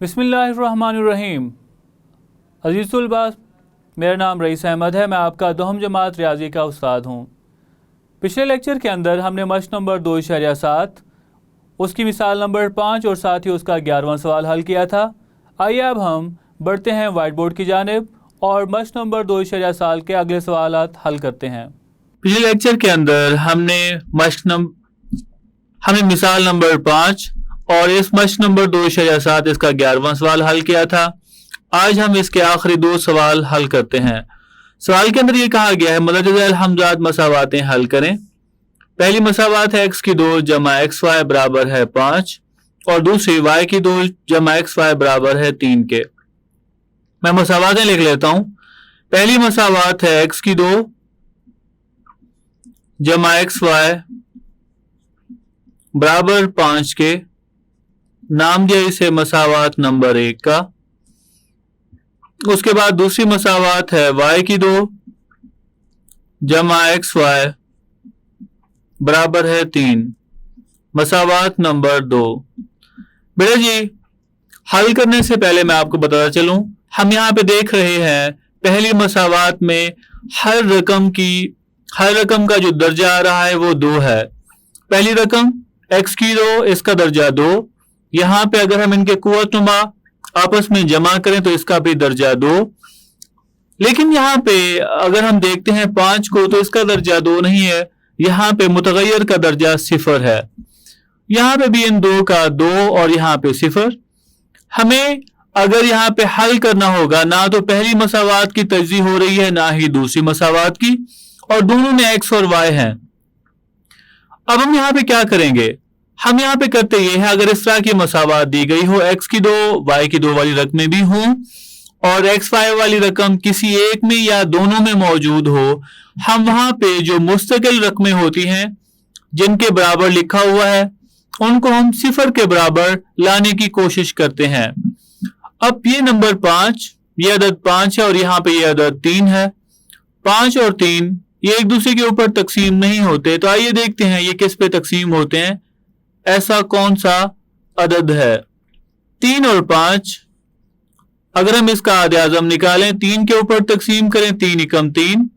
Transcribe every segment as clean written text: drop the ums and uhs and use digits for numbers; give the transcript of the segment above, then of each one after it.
बिस्मिल्लाहिर्रहमानिर्रहीम। अज़ीज़ुल-बास, मेरा नाम रईस अहमद है। मैं आपका दोहम जमात रियाजी का उस्ताद हूँ। पिछले लेक्चर के अंदर हमने मश्क नंबर 2.7 उसकी मिसाल नंबर 5 और साथ ही उसका 11वां सवाल हल किया था। आइए अब हम बढ़ते हैं वाइट बोर्ड की जानिब और मश्क नंबर 2.7 के अगले सवालात हल करते हैं। पिछले लेक्चर के अंदर हमने मिसाल नंबर 5 और इस मश्क नंबर 2.7 इसका 11वां सवाल हल किया था। आज हम इसके आखिरी दो सवाल हल करते हैं। सवाल के अंदर ये कहा गया है मुतअद्दिद हमजात मसावातें हल करें। पहली मसावात है x की 2 जमा एक्स वाई बराबर है 5 और दूसरी y की 2 जमा एक्स वाई बराबर है 3 के। मैं मसावातें लिख लेता हूं। पहली मसावात है x की 2 जमा एक्स वाई बराबर 5 के। नाम दिया इसे मसावात नंबर 1 का। उसके बाद दूसरी मसावात है y की 2 जमा एक्स वाई बराबर है 3, मसावात नंबर 2। बेटा जी, हल करने से पहले मैं आपको बताता चलूं, हम यहाँ पे देख रहे हैं पहली मसावात में हर रकम का जो दर्जा आ रहा है वो 2 है। पहली रकम x की 2, इसका दर्जा 2। यहाँ पे अगर हम इनके कुव्वतनुमा आपस में जमा करें तो इसका भी दर्जा 2। लेकिन यहाँ पे अगर हम देखते हैं 5 को तो इसका दर्जा 2 नहीं है, यहाँ पे मुतगय्यर का दर्जा 0 है। यहाँ पे भी इन 2 का 2 और यहाँ पे 0। हमें अगर यहाँ पे हल करना होगा, ना तो पहली मसावात की तर्जीह हो रही है ना ही दूसरी मसावात की, और दोनों में x और y हैं। अब हम यहाँ पे क्या करेंगे? हम यहाँ पे करते ये है, अगर इस तरह की मसावात दी गई हो, x की 2 y की 2 वाली रकमें भी हों और x y वाली रकम किसी एक में या दोनों में मौजूद हो, हम वहां पे जो मुस्तकिल रकमें होती हैं जिनके बराबर लिखा हुआ है उनको हम 0 के बराबर लाने की कोशिश करते हैं। अब ये नंबर 5, ये अदद 5 है और यहाँ पे ये अदद 3 है। 5 और 3 ये एक दूसरे के ऊपर तकसीम नहीं होते, तो आइए देखते हैं ये किस पे तकसीम होते हैं। ऐसा कौन सा अदद है? 3 और 5, अगर हम इसका आदे-आज़म निकालें, 3 के ऊपर तकसीम करें, 3 एकम 3,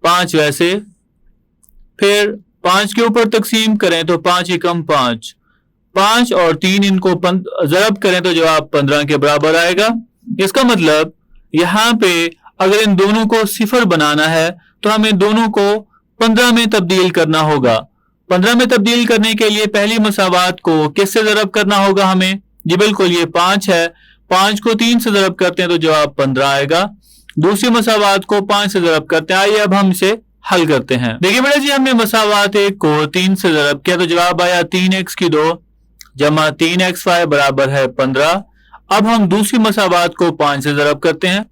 5 वैसे, फिर 5 के ऊपर तकसीम करें तो 5 एकम 5, 5 और 3 इनको ज़रब करें तो जवाब 15 के बराबर आएगा। इसका मतलब यहाँ पे अगर इन दोनों को 0 बनाना है तो हमें दोनों को 15 में तब्दील करना होगा। 15 में तब्दील करने के लिए पहली मसावात को किससे ज़रब करना होगा हमें? जी बिल्कुल, ये 5 है, 5 को 3 से ज़रब करते हैं तो जवाब 15 आएगा। दूसरी मसावात को 5 से ज़रब करते हैं। आइए अब हम इसे हल करते हैं। देखिए बेटा जी, हमने मसावात 1 को 3 से ज़रब किया तो जवाब आया 3x की 2 जमा 3xy बराबर है 15। अब हम दूसरी मसावात को 5 से ज़रब करते हैं।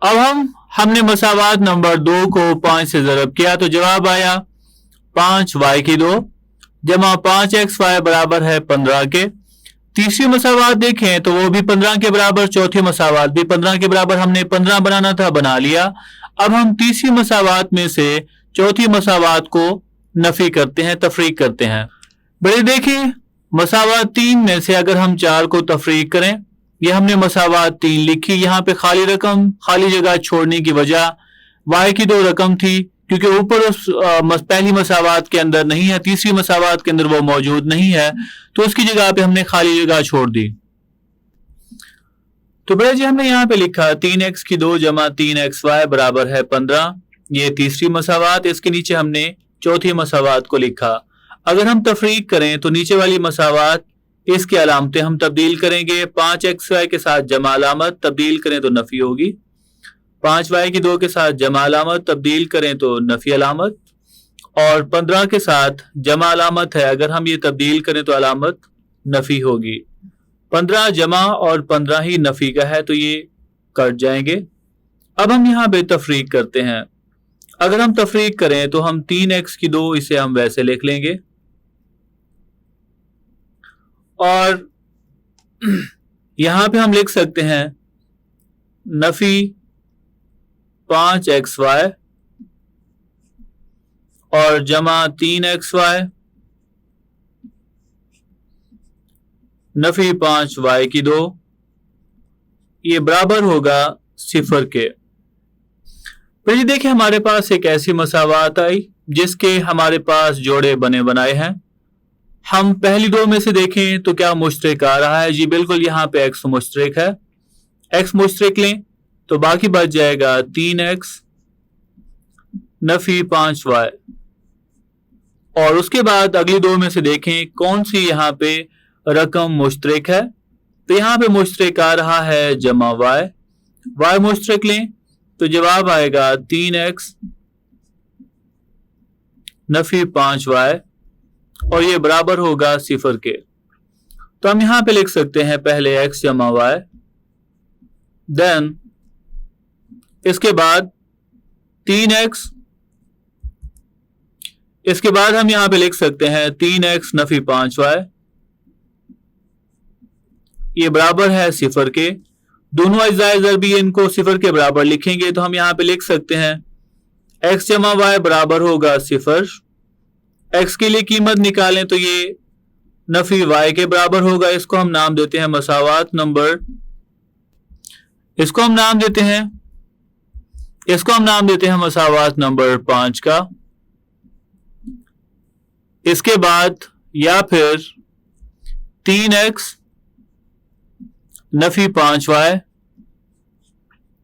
अब हमने मसावात नंबर 2 को 5 से ज़रब किया तो जवाब आया 5y की 2 जमा 5xy बराबर है 15 के। तीसरी मसावात देखें तो वो भी 15 के बराबर, चौथी मसावात भी 15 के बराबर। हमने 15 बनाना था, बना लिया। अब हम तीसरी मसावात में से चौथी मसावात को नफी करते हैं, तफरीक करते हैं। बड़े देखिए, मसावात 3 में से अगर हम 4 को तफरीक करें, ये हमने मसावात 3 लिखी, यहाँ पे खाली जगह छोड़ने की वजह y की 2 रकम थी, क्योंकि ऊपर उस पहली मसावात के अंदर नहीं है, तीसरी मसावात के अंदर वो मौजूद नहीं है, तो उसकी जगह पे हमने खाली जगह छोड़ दी। तो बेटा जी, हमने यहाँ पे लिखा 3x की 2 जमा 3xy बराबर है 15, ये तीसरी मसावात। इसके नीचे हमने चौथी मसावात को लिखा। अगर हम तफरीक करें तो नीचे वाली मसावात, इसकी अलामतें हम तब्दील करेंगे। 5xy के साथ जमा अलामत तब्दील करें तो नफी होगी, 5y की 2 के साथ जमा अलामत तब्दील करें तो नफी अलामत, और 15 के साथ जमा अलामत है, अगर हम ये तब्दील करें तो अलामत नफी होगी। 15 जमा और 15 ही नफी का है तो ये कट जाएंगे। अब हम यहाँ पे तफरीक करते हैं। अगर हम तफरीक करें तो हम 3x की 2 इसे हम वैसे लिख लेंगे और यहाँ पे हम लिख सकते हैं नफी 5xy और जमा 3xy नफी 5 y की 2 ये बराबर होगा 0 के। फिर ये देखिए हमारे पास एक ऐसी मसावात आई जिसके हमारे पास जोड़े बने बनाए हैं। हम पहली दो में से देखें तो क्या मुश्तरक आ रहा है? जी बिल्कुल, यहाँ पे x मुश्तरक है। x मुश्तरक लें तो बाकी बच जाएगा 3x नफी 5y। और उसके बाद अगली दो में से देखें कौन सी यहाँ पे रकम मुश्तरक है। तो यहाँ पे मुश्तरक आ रहा है जमा y मुश्तरक लें तो जवाब आएगा 3x नफी 5y और ये बराबर होगा 0 के। तो हम यहां पे लिख सकते हैं पहले x जमा y, देन इसके बाद 3x, इसके बाद हम यहां पे लिख सकते हैं 3x नफी 5y, ये बराबर है 0 के। दोनों अज्जाए ज़रबी इनको 0 के बराबर लिखेंगे तो हम यहां पे लिख सकते हैं x जमा y बराबर होगा 0। x के लिए कीमत निकालें तो ये नफी y के बराबर होगा। इसको हम नाम देते हैं मसावात नंबर, इसको हम नाम देते हैं मसावात नंबर 5 का। इसके बाद या फिर 3x नफी 5y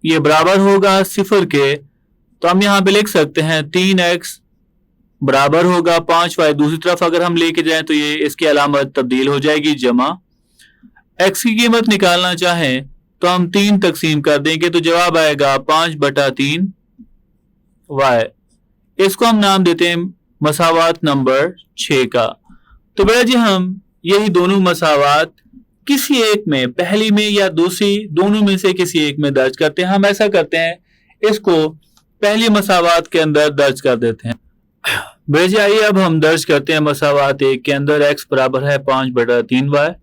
ये बराबर होगा 0 के। तो हम यहां पे लिख सकते हैं 3x बराबर होगा 5y। दूसरी तरफ अगर हम लेके जाएं तो ये इसकी अलामत तब्दील हो जाएगी जमा। x की कीमत निकालना चाहें तो हम 3 तकसीम कर देंगे तो जवाब आएगा 5/3 y। इसको हम नाम देते हैं मसावात नंबर 6 का। तो बेटा जी हम यही दोनों मसावात किसी एक में, पहली में या दूसरी, दोनों में से किसी एक में दर्ज करते हैं। हम ऐसा करते हैं, इसको पहली मसावात के अंदर दर्ज कर देते हैं। बेटा जी आइए अब हम दर्ज करते हैं मसावात 1 के अंदर। x बराबर है 5/3y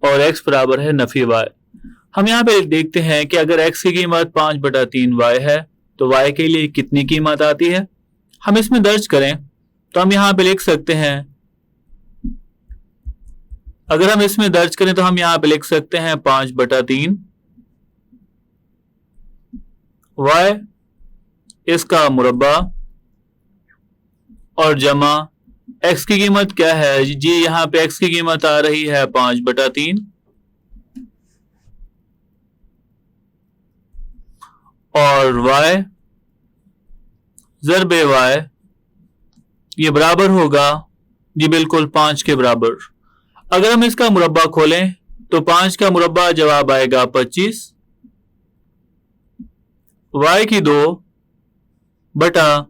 और x बराबर है नफी y। हम यहाँ पे देखते हैं कि अगर x की कीमत 5/3y है तो y के लिए कितनी कीमत आती है। हम इसमें दर्ज करें तो हम यहाँ पे लिख सकते हैं, अगर हम इसमें दर्ज करें तो हम यहाँ पे लिख सकते हैं 5/3 y इसका मुरब्बा और जमा x की कीमत क्या है जी, यहाँ पे x की कीमत आ रही है 5/3 और y ज़रबे y ये बराबर होगा जी बिल्कुल 5 के बराबर। अगर हम इसका मुरब्बा खोलें तो 5 का मुरब्बा जवाब आएगा 25, y की 2 बटा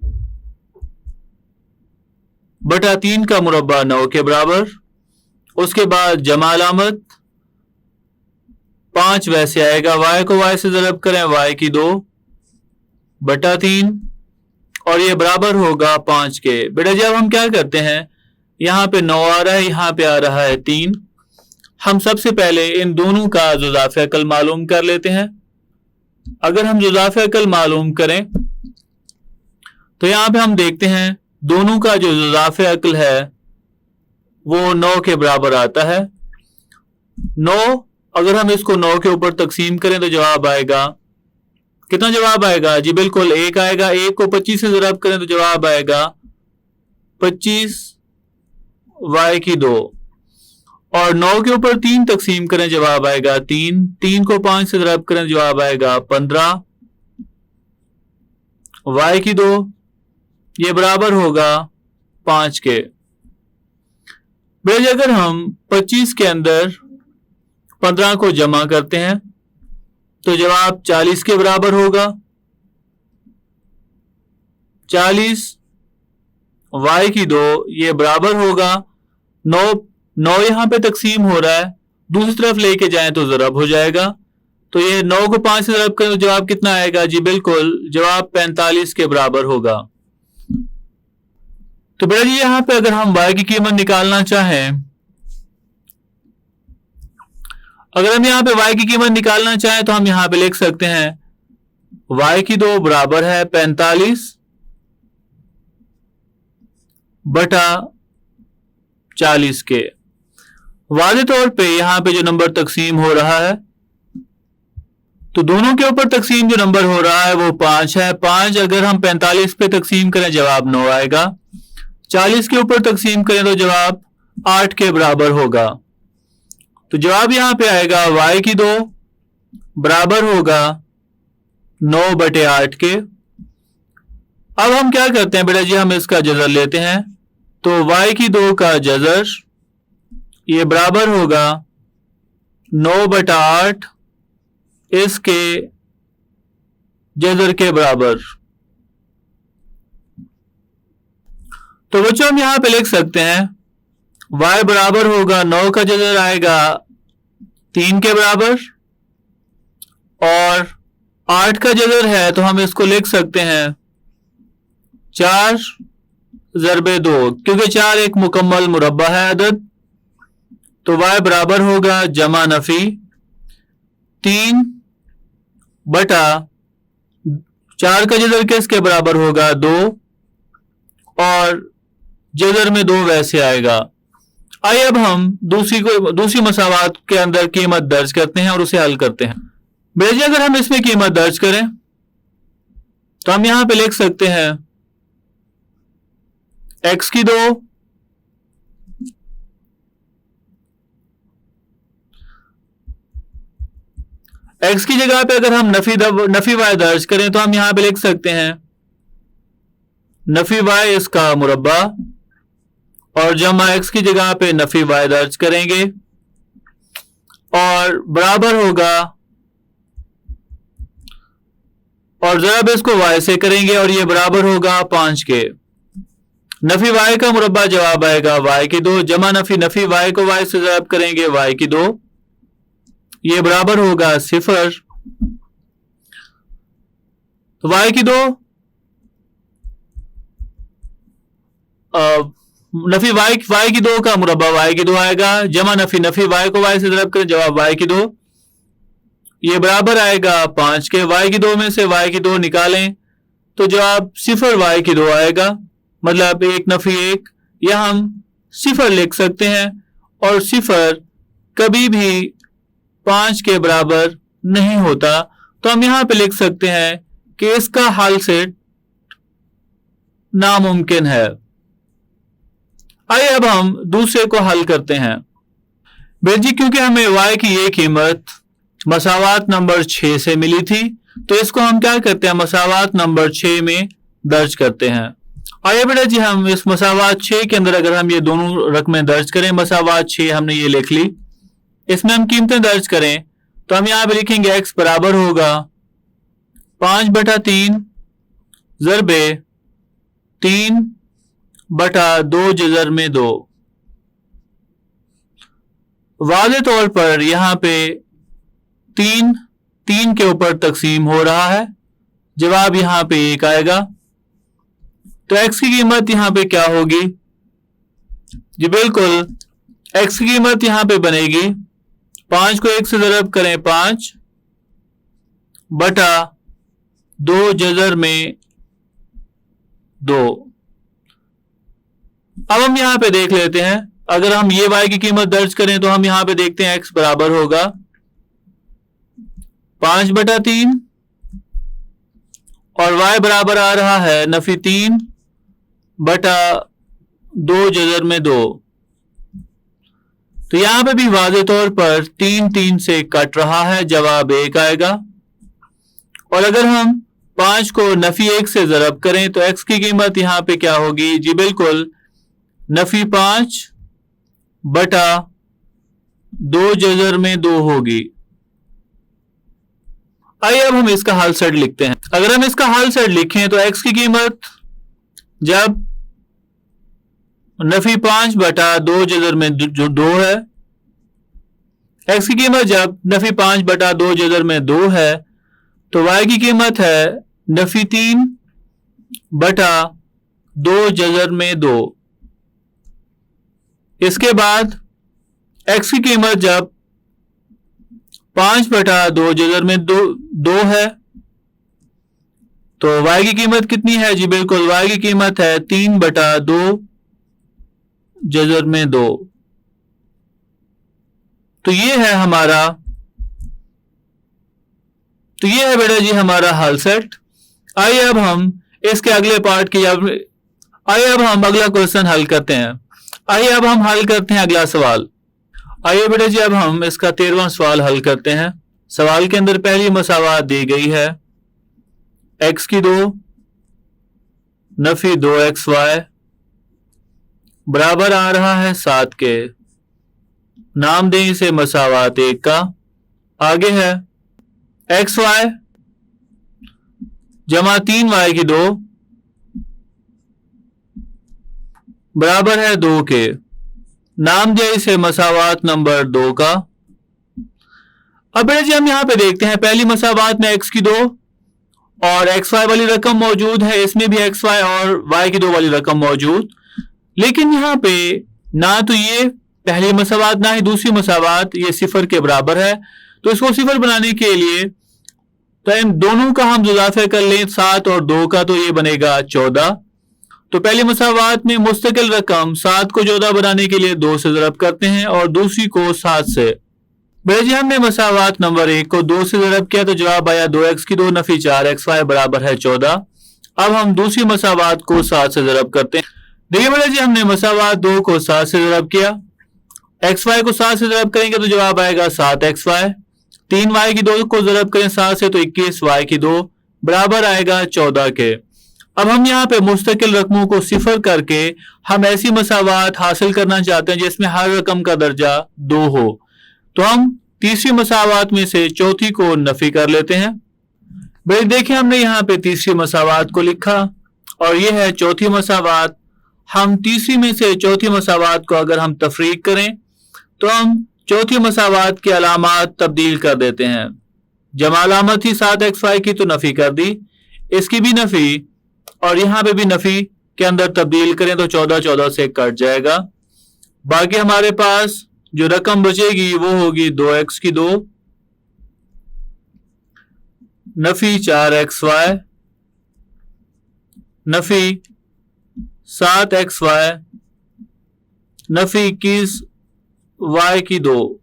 3 का मुरब्बा 9 के बराबर। उसके बाद जमा अलामत 5 वैसे आएगा, y को y से ज़रब करें, y की 2 बटा 3 और ये बराबर होगा 5 के। बेटा जब हम क्या करते हैं, यहाँ पे 9 आ रहा है, यहाँ पे आ रहा है 3। हम सबसे पहले इन दोनों का जुज़ाफ़े अकल मालूम कर लेते हैं। अगर हम जुज़ाफ़े अकल मालूम करें तो यहाँ पे हम देखते हैं दोनों का जो जुज़ाफ़े अकल है वो 9 के बराबर आता है। 9 अगर हम इसको 9 के ऊपर तकसीम करें तो जवाब आएगा, कितना जवाब आएगा जी बिल्कुल 1 आएगा। 1 को 25 से ज़रब करें तो जवाब आएगा 25 y की 2 और 9 के ऊपर 3 तकसीम करें जवाब आएगा 3। 3 को 5 से ज़रब करें जवाब आएगा 15 y की 2 ये बराबर होगा 5 के। बेटा अगर हम 25 के अंदर 15 को जमा करते हैं तो जवाब 40 के बराबर होगा। 40 y की 2 ये बराबर होगा 9 यहाँ पे तकसीम हो रहा है, दूसरी तरफ लेके जाएं तो ज़रब हो जाएगा। तो ये 9 को 5 से ज़रब करें तो जवाब कितना आएगा जी बिल्कुल जवाब 45 के बराबर होगा। तो बेटा जी यहाँ पे अगर हम y की कीमत निकालना चाहें, अगर हम यहाँ पे y की कीमत निकालना चाहें तो हम यहाँ पे लिख सकते हैं y की 2 बराबर है 45 बटा 40 के। वाज़े तौर पे यहाँ पे जो नंबर तकसीम हो रहा है, तो दोनों के ऊपर तकसीम जो नंबर हो रहा है वो 5 है। 5 अगर हम 45 पे तकसीम करें जवाब 9 आएगा। 40 के ऊपर तकसीम करें तो जवाब 8 के बराबर होगा। तो जवाब यहाँ पे आएगा y की 2 बराबर होगा 9/8 के। अब हम क्या करते हैं बेटा जी, हम इसका जज़र लेते हैं। तो y की 2 का जज़र ये बराबर होगा 9/8 इसके जज़र के बराबर। तो बच्चों हम यहां पे लिख सकते हैं y बराबर होगा 9 का जज़र आएगा 3 के बराबर, और 8 का जज़र है तो हम इसको लिख सकते हैं 4 ज़रबे 2, क्योंकि 4 एक मुकम्मल मुरब्बा है अदद। तो y बराबर होगा जमा नफी 3 बटा 4 का जज़र किसके बराबर होगा 2, और जज़र में 2 वैसे आएगा। आइए अब हम दूसरी मसावात के अंदर कीमत दर्ज करते हैं और उसे हल करते हैं। बेटा जी अगर हम इसमें कीमत दर्ज करें तो हम यहां पे लिख सकते हैं x की 2 x की जगह पे अगर हम नफी y दर्ज करें तो हम यहां पे लिख सकते हैं नफी y इसका मुरब्बा, और जमा x की जगह पे नफी y दर्ज करेंगे और बराबर होगा, और ज़रब इसको y से करेंगे और ये बराबर होगा 5 के। नफी y का मुरब्बा जवाब आएगा y की 2, जमा नफी y को y से ज़रब करेंगे y की 2, ये बराबर होगा 0। तो y की 2 नफी y की 2 का मुरब्बा y की 2 आएगा, जमा नफी y को y से ज़रब करें जवाब y की 2, ये बराबर आएगा 5 के। y की 2 में से y की 2 निकालें तो जवाब 0 y की 2 आएगा, मतलब 1 नफी 1, या हम 0 लिख सकते हैं, और 0 कभी भी 5 के बराबर नहीं होता। तो हम यहां पे लिख सकते हैं कि इसका हल सेट नामुमकिन है। आइए अब हम दूसरे को हल करते हैं। बेटा जी क्योंकि हमें y की ये कीमत मसावात नंबर 6 से मिली थी, तो इसको हम क्या करते हैं मसावात नंबर 6 में दर्ज करते हैं। आइए बेटा जी हम इस मसावात 6 के अंदर अगर हम ये दोनों रकमें दर्ज करें, मसावात 6 हमने ये लिख ली, इसमें हम कीमतें दर्ज करें तो हम यहां पे लिखेंगे x बराबर होगा 5/3 ज़रबे 3/2 जज़र में 2। वाज़े तौर पर यहां पे 3 के ऊपर तकसीम हो रहा है, जवाब यहां पे 1 आएगा। तो x की कीमत यहां पे क्या होगी जी, बिल्कुल x की कीमत यहां पे बनेगी 5 को 1 से ज़रब करें 5/2 जज़र में 2। अब हम यहां पे देख लेते हैं, अगर हम ये y की कीमत दर्ज करें तो हम यहां पे देखते हैं x बराबर होगा 5/3 और y बराबर आ रहा है नफी 3/2 जज़र में 2। तो यहां पे भी वाज़े तौर पर 3 से कट रहा है, जवाब 1 आएगा। और अगर हम 5 को नफी 1 से ज़रब करें तो x की कीमत यहां पे क्या होगी जी, बिल्कुल नफी 5/2 जज़र में 2 होगी। आइए अब हम इसका हल सेट लिखते हैं। अगर हम इसका हल सेट लिखें तो x की कीमत जब नफी 5/2 जज़र में 2 है, x की कीमत जब नफी 5/2 जज़र में 2 है, तो y की कीमत है नफी 3/2 जज़र में 2। इसके बाद x की कीमत जब 5/2 जज़र में 2 है, तो y की कीमत कितनी है जी, बिल्कुल y की कीमत है 3/2 जज़र में 2। तो ये है हमारा, तो ये है बेटा जी हमारा हल सेट। आइए अब हम इसके अगले पार्ट की, आइए अब हम अगला क्वेश्चन हल करते हैं। आइए अब हम हल करते हैं अगला सवाल। आइए बेटा जी अब हम इसका 13वां सवाल हल करते हैं। सवाल के अंदर पहली मसावात दी गई है x की 2 नफी 2xy बराबर आ रहा है 7 के। नाम दें इसे मसावात 1 का। आगे है xy जमा 3y की 2 बराबर है 2 के। नाम दिया इसे मसावात नंबर 2 का। अब बेटा जी हम यहां पे देखते हैं पहली मसावात में x की 2 और xy वाली रकम मौजूद है, इसमें भी xy और y की 2 वाली रकम मौजूद, लेकिन यहाँ पे ना तो ये पहली मसावात ना ही दूसरी मसावात ये सिफर के बराबर है। तो इसको सिफर बनाने के लिए तो इन दोनों का हम इजाफा कर लें 7 और 2 का, तो ये बनेगा 14। तो पहली मसावात में मुस्तकिल रकम 7 को 14 बनाने के लिए 2 से ज़रब करते हैं और दूसरी को 7 से। बेटा जी हमने मसावात नंबर 1 को 2 से ज़रब किया तो जवाब आया 2x की 2 नफी 4xy बराबर है 14। अब हम दूसरी मसावात को 7 से ज़रब करते हैं। देखिए बेटा जी हमने मसावात 2 को 7 से ज़रब किया, xy को 7 से ज़रब करेंगे तो जवाब आएगा 7xy। 3y की 2 को ज़रब करें 7 से तो 21y की 2 बराबर आएगा 14 के। अब हम यहाँ पे मुस्तकिल रकमों को सिफर करके हम ऐसी मसावात हासिल करना चाहते हैं जिसमें हर रकम का दर्जा 2 हो। तो हम तीसरी मसावात में से चौथी को नफी कर लेते हैं। भाई देखिए हमने यहाँ पे तीसरी मसावात को लिखा और यह है चौथी मसावात। हम तीसरी में से चौथी मसावात को अगर हम तफरीक करें तो हम चौथी मसावात की अलामात तब्दील कर देते हैं। जमा अलामत थी 7xy की तो नफी कर दी, इसकी भी नफी और यहां पे भी नफी के अंदर तब्दील करें तो 14 14 से कट जाएगा। बाकी हमारे पास जो रकम बचेगी वो होगी 2x की 2 Nafi 4xy Nafi 7xy Nafi 21y की 2।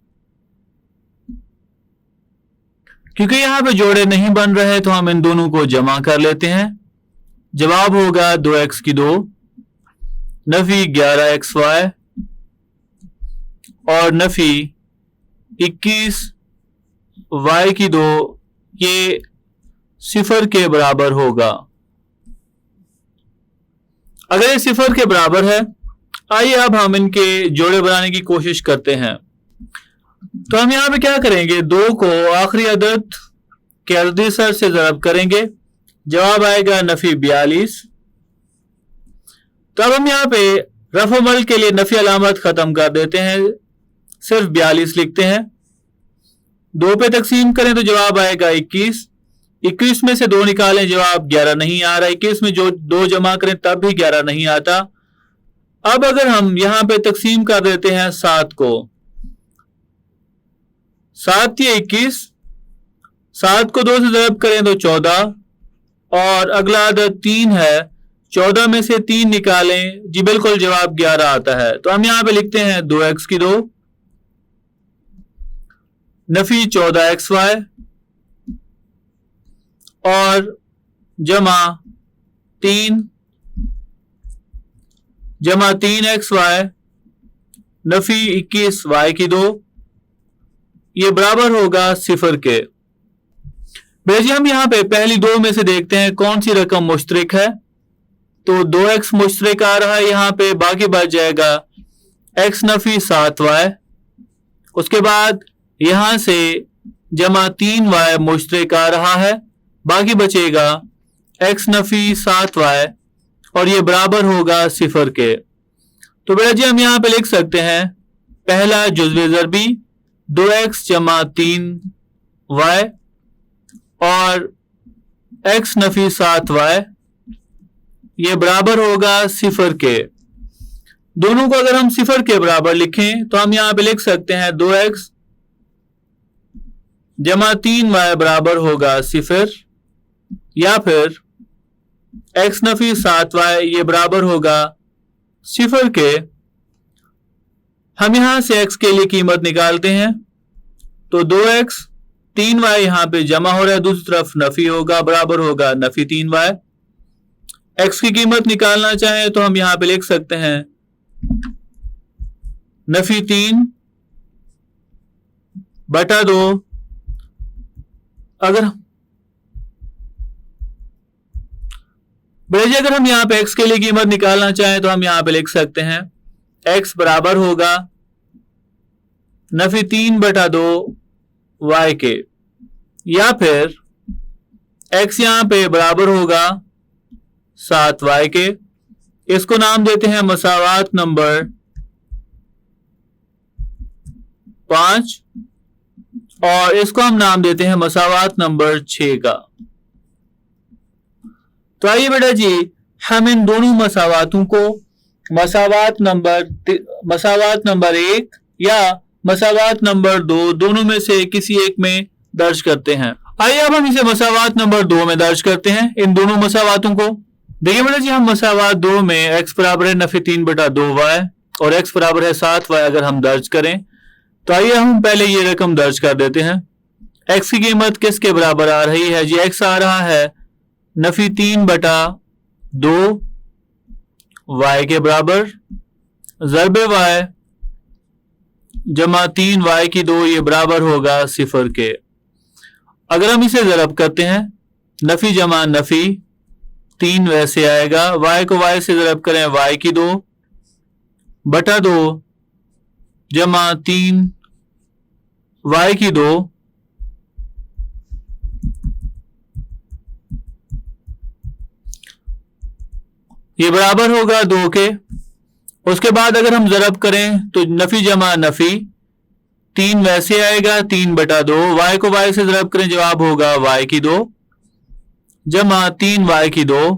क्योंकि यहां पे जोड़े नहीं बन रहे तो हम इन दोनों को जमा कर लेते हैं। जवाब होगा 2x की 2 नफी 11xy और नफी 21y की 2 ये सिफर के बराबर होगा। अगर ये सिफर के बराबर है, आइए अब हम इनके जोड़े बनाने की कोशिश करते हैं। तो हम यहां पे क्या करेंगे, 2 को आखिरी अदद के अददी सर से ज़रब करेंगे, जवाब आएगा नफी 42। तो अब हम यहाँ पे रफ़-ओ-मल के लिए नफी अलामत खत्म कर देते हैं, सिर्फ 42 लिखते हैं। 2 पे तकसीम करें तो जवाब आएगा 21। 21 में से 2 निकालें, जवाब 11 नहीं आ रहा। 21 में जो 2 जमा करें तब भी 11 नहीं आता। अब अगर हम यहां पे तकसीम कर देते हैं 7 को, 7 या 21, 7 को 2 से ज़रब करें तो 14 और अगला अदद 3 है, 14 में से 3 निकालें, जी बिल्कुल जवाब 11 आता है। तो हम यहां पे लिखते हैं 2x की 2 नफी 14xy और जमा 3xy नफी 21y की 2 ये बराबर होगा सिफर के। बेजी हम यहाँ पे पहली 2 में से देखते हैं कौन सी रकम मुश्तरिक है। तो 2x मुश्तरिक आ रहा है यहाँ पे, बाकी बच जाएगा x नफी 7y। उसके बाद यहां से जमा 3y मुश्तरिक आ रहा है, बाकी बचेगा x नफी 7y और ये बराबर होगा सिफर के। तो बेटा जी हम यहाँ पे लिख सकते हैं पहला जुज़्वे ज़रबी 2x जमा 3y और x नफी 7y ये बराबर होगा सिफर के। दोनों को अगर हम सिफर के बराबर लिखें तो हम यहां पे लिख सकते हैं 2x जमा 3y बराबर होगा सिफर, या फिर x नफी 7y ये बराबर होगा सिफर के। हम यहां से x के लिए कीमत निकालते हैं, तो 2x 3y यहाँ पे जमा हो रहा है, दूसरी तरफ नफी होगा, बराबर होगा नफी 3y। x की कीमत निकालना चाहें तो हम यहाँ पे लिख सकते हैं नफी 3 बटा 2। अगर अगर हम यहाँ पे x के लिए कीमत निकालना चाहें तो हम यहाँ पे लिख सकते हैं x बराबर होगा नफी 3 बटा 2 y के, या फिर x यहाँ पे बराबर होगा 7y के। इसको नाम देते हैं मसावात नंबर 5 और इसको हम नाम देते हैं मसावात नंबर 6 का। तो आइए बेटा जी हम इन दोनों मसावातों को मसावात नंबर 1 या मसावात नंबर 2 दोनों में से किसी एक में दर्ज करते हैं। आइए अब हम इसे मसावात नंबर 2 में दर्ज करते हैं इन दोनों मसावातों को। देखिए बेटा जी हम मसावात 2 में x बराबर है नफी 3 बटा 2y और x बराबर है 7y अगर हम दर्ज करें तो आइए हम पहले ये रकम दर्ज कर देते हैं। x की कीमत किसके बराबर आ रही है जी, x आ रहा है नफी 3 बटा 2 y के बराबर ज़रबे y जमा 3y की 2, ये बराबर होगा 0 के। अगर हम इसे ज़रब करते हैं नफी जमा नफी 3 वैसे आएगा, y को y से ज़रब करें y की 2 बटा 2 जमा 3 y की 2, ये बराबर होगा 2 के। उसके बाद अगर हम ज़रब करें तो नफी जमा नफी 3 वैसे आएगा 3 बटा 2, y को y से ज़रब करें जवाब होगा y की 2 जमा 3y की 2,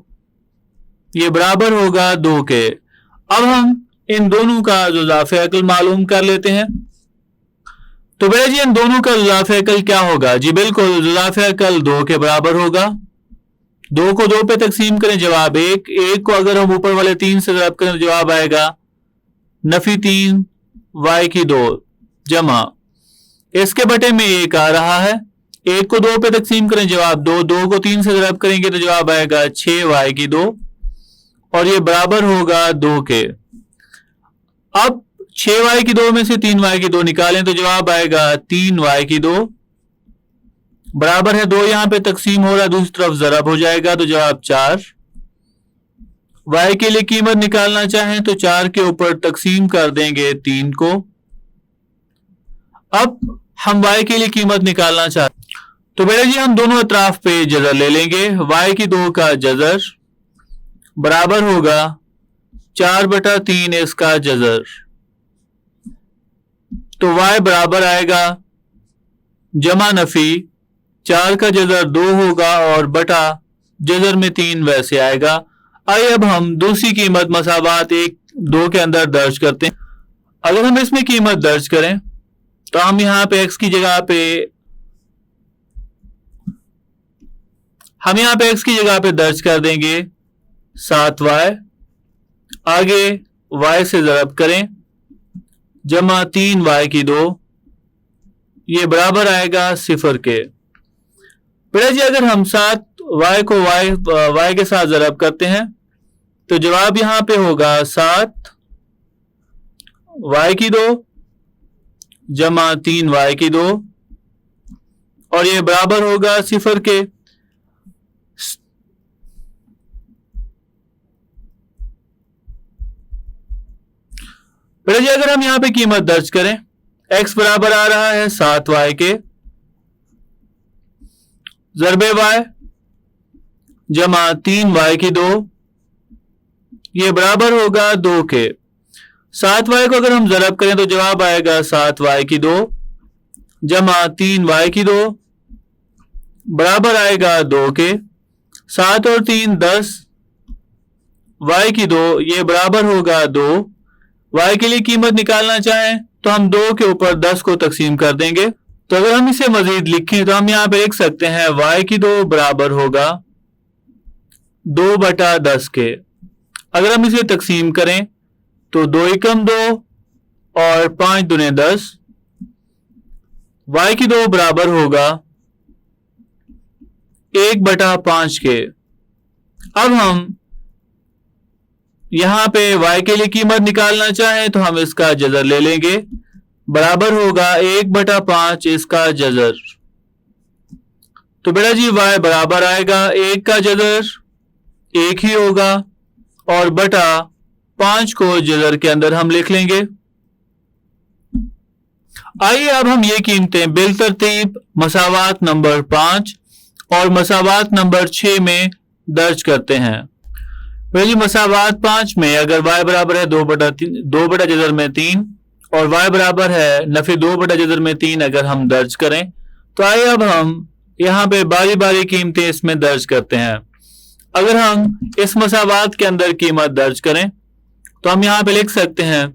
ये बराबर होगा 2 के। अब हम इन दोनों का जुज़ाफ़े अकल मालूम कर लेते हैं। तो बेटा जी इन दोनों का जुज़ाफ़े अकल क्या होगा जी, बिल्कुल जुज़ाफ़े अकल 2 के बराबर होगा। 2 को 2 पे तकसीम करें जवाब 1, 1 को अगर हम ऊपर वाले 3 से ज़रब करें तो जवाब आएगा नफी 3 y की 2 जमा इसके बटे में 1 आ रहा है, 1 को 2 पे तकसीम करें जवाब 2, 2 को 3 से ज़रब करेंगे तो जवाब आएगा 6y की 2 और ये बराबर होगा 2 के। अब 6y की 2 में से 3y की 2 निकालें तो जवाब आएगा 3y की 2 बराबर है 2, यहां पे तकसीम हो रहा है दूसरी तरफ ज़रब हो जाएगा तो जवाब 4। y के लिए कीमत निकालना चाहें तो 4 के ऊपर तकसीम कर देंगे 3 को। अब हम y के लिए कीमत निकालना चाहते तो बेटा जी हम दोनों अतराफ पे जज़र ले लेंगे। y की 2 का जज़र बराबर होगा 4 बटा 3 इसका जज़र, तो y बराबर आएगा जमा नफी 4 का जज़र 2 होगा और बटा जज़र में 3 वैसे आएगा। आइए अब हम दूसरी कीमत मसावात 1 2 के अंदर दर्ज करते हैं। अगर हम इसमें कीमत दर्ज करें तो हम यहाँ पे x की जगह पे दर्ज कर देंगे 7y, आगे y से ज़रब करें जमा 3y की 2, ये बराबर आएगा 0 के। बेटा जी अगर हम 7y को y के साथ ज़रब करते हैं तो जवाब यहां पे होगा 7y की 2 जमा 3y की 2 और ये बराबर होगा 0 के। बेटा जी अगर हम यहां पे कीमत दर्ज करें x बराबर आ रहा है 7y के ज़रबे y जमा 3y की 2, ये बराबर होगा 2 के। 7y को अगर हम ज़रब करें तो जवाब आएगा 7y की 2 जमा 3y की 2 बराबर आएगा 2 के। 7 और 3 10 y की 2, ये बराबर होगा 2। y के लिए कीमत निकालना चाहें तो हम 2 के ऊपर 10 को तकसीम कर देंगे। तो अगर हम इसे मजीद लिखें तो हम यहाँ पे लिख सकते हैं y की 2 बराबर होगा 2 बटा 10 के। अगर हम इसे तकसीम करें तो 2 एकम 2 और 5 दूने 10, y की 2 बराबर होगा 1/5 के। अब हम यहां पे y के लिए कीमत निकालना चाहें तो हम इसका जजर ले लेंगे, बराबर होगा 1/5 इसका जजर। तो बेटा जी y बराबर आएगा 1 का जजर 1 ही होगा और बटा 5 को जजर के अंदर हम लिख लेंगे। आइए अब हम ये कीमतें बिल तरतीब मसावात नंबर 5 और मसावात नंबर 6 में दर्ज करते हैं। पहली मसावात 5 में अगर y बराबर है 2 बटा जजर में 3 और y बराबर है नफी 2 बटा जजर में 3 अगर हम दर्ज करें तो आइए अब हम यहां पे बारी बारी कीमतें इसमें दर्ज करते हैं। अगर हम इस मसावात के अंदर कीमत दर्ज करें तो हम यहां पे लिख सकते हैं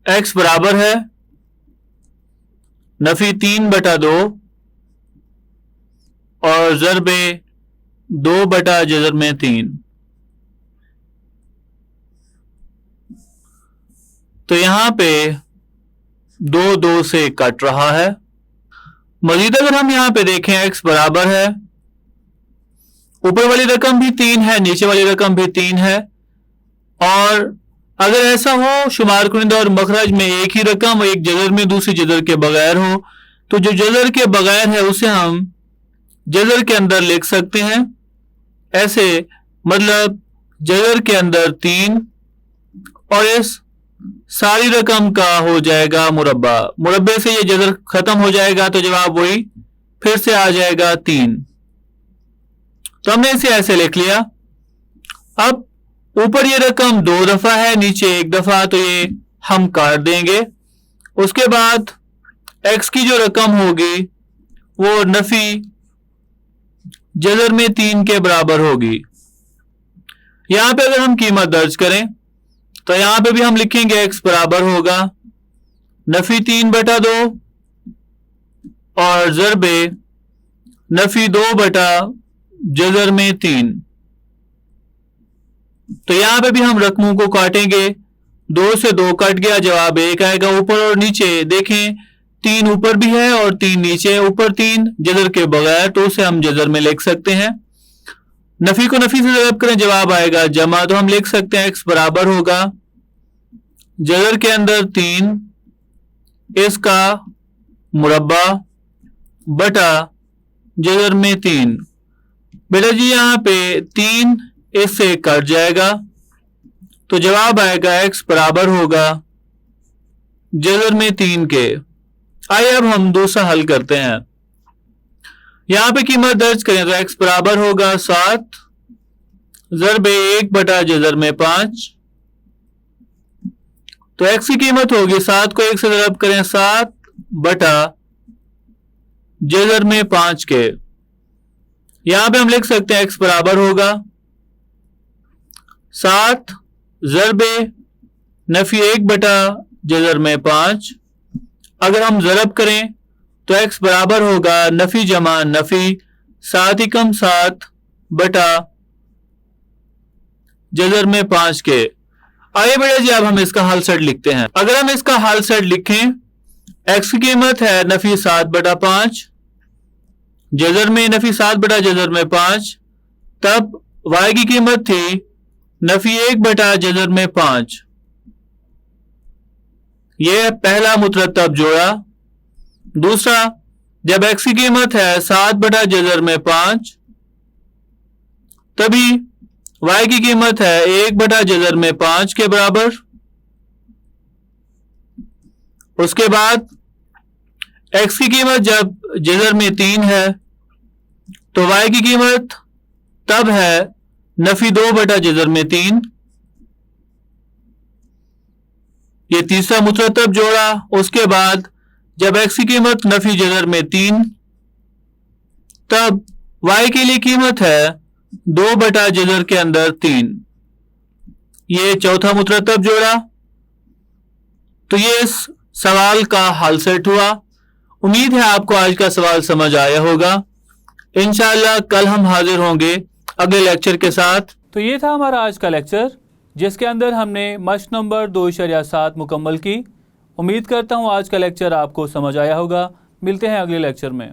x बराबर है नफी 3/2 और ज़रबे 2 बटा जजर में 3। तो यहां पे 2 से कट रहा है। मजीद अगर हम यहां पे देखें x बराबर है, ऊपर वाली रकम भी 3 है, नीचे वाली रकम भी 3 है और अगर ऐसा हो शुमार कुनिंदा और मखरज में एक ही रकम एक जजर में दूसरी जजर के बगैर हो तो जो जजर के बगैर है उसे हम जजर के अंदर लिख सकते हैं। ऐसे मतलब जजर के अंदर 3 और इस सारी रकम का हो जाएगा मुरब्बा, मुरब्बे से ये जजर खत्म हो जाएगा तो जवाब वही फिर से आ जाएगा 3। तो हमने इसे ऐसे लिख लिया। अब ऊपर ये रकम 2 दफा है, नीचे 1 दफा, तो ये हम काट देंगे। उसके बाद x की जो रकम होगी वो नफी जजर में 3 के बराबर होगी। यहां पे अगर हम कीमत दर्ज करें तो यहां पे भी हम लिखेंगे x बराबर होगा नफी 3/2 और ज़रबे नफी 2 बटा जजर में 3। तो यहां पे भी हम रकमों को काटेंगे, 2 से 2 कट गया, जवाब 1 आएगा। ऊपर और नीचे देखें 3 ऊपर भी है और 3 नीचे, ऊपर 3 जजर के बगैर तो उसे हम जजर में लिख सकते हैं। नफी को नफी से ज़रब करें जवाब आएगा जमा, तो हम लिख सकते हैं x बराबर होगा जजर के अंदर 3 इसका मुरब्बा बटा जजर में 3। बेटा जी यहां पे 3 इससे कट जाएगा तो जवाब आएगा x बराबर होगा जजर में 3 के। आइए अब हम दूसरा हल करते हैं। यहां पे कीमत दर्ज करें तो x बराबर होगा 7 ज़रबे 1 बटा जजर में 5। तो x की कीमत होगी 7 को 1 से ज़रब करें 7 बटा जजर में 5 के। यहां पे हम लिख सकते हैं x बराबर होगा 7 ज़रबे नफी 1 बटा जजर में 5। अगर हम ज़रब करें तो x बराबर होगा नफी जमा नफी 7 एकम 7 बटा जजर में 5 के। आइए बेटा जी अब हम इसका हल सेट लिखते हैं। अगर हम इसका हल सेट लिखें, x की कीमत है नफी 7/5 जजर में नफी 7 बटा जजर में 5, तब y की कीमत थी नफी 1 बटा जजर में 5। यह पहला मुतरतब जोड़ा। दूसरा, जब x की कीमत है 7 बटा जजर में 5 तभी y की कीमत है 1 बटा जजर में 5 के बराबर। उसके बाद x की कीमत जब जजर में 3 है तो y की कीमत तब है नफी 2 बटा जजर में 3। ये तीसरा मुतरतब जोड़ा। उसके बाद जब x की कीमत नफी जजर में 3 तब y के लिए कीमत है 2 बटा जजर के अंदर 3। ये चौथा मुतरतब जोड़ा। तो ये इस सवाल का हल सेट हुआ। उम्मीद है आपको आज का सवाल समझ आया होगा। इंशाअल्लाह कल हम हाजिर होंगे अगले लेक्चर के साथ। तो ये था हमारा आज का लेक्चर जिसके अंदर हमने मश्क नंबर 2.7 मुकम्मल की। उम्मीद करता हूँ आज का लेक्चर आपको समझ आया होगा। मिलते हैं अगले लेक्चर में।